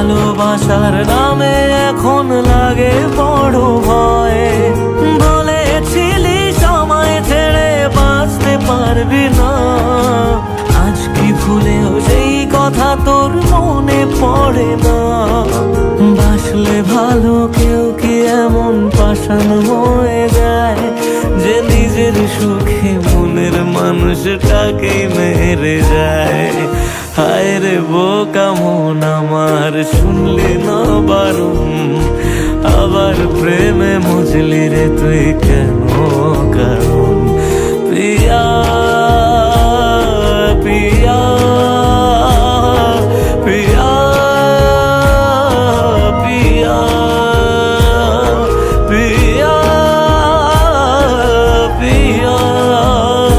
ভালোবাসার নামে এখন লাগে বড় ভয়। বলেছিলি সময় ছেড়ে বাঁচতে পারবি না, আজ কি ভুলেও সেই কথা তোর মনে পড়ে না? বাসলে ভালো কেউ কি এমন পাষাণ হয়ে যায় যে নিজের সুখে মনের মানুষটাকেই মেরে যায়? হায় রে বোকা মন আমার, শুনলি না বারণ, আবার প্রেমে মজলি রে তুই কেন? কারণ তুই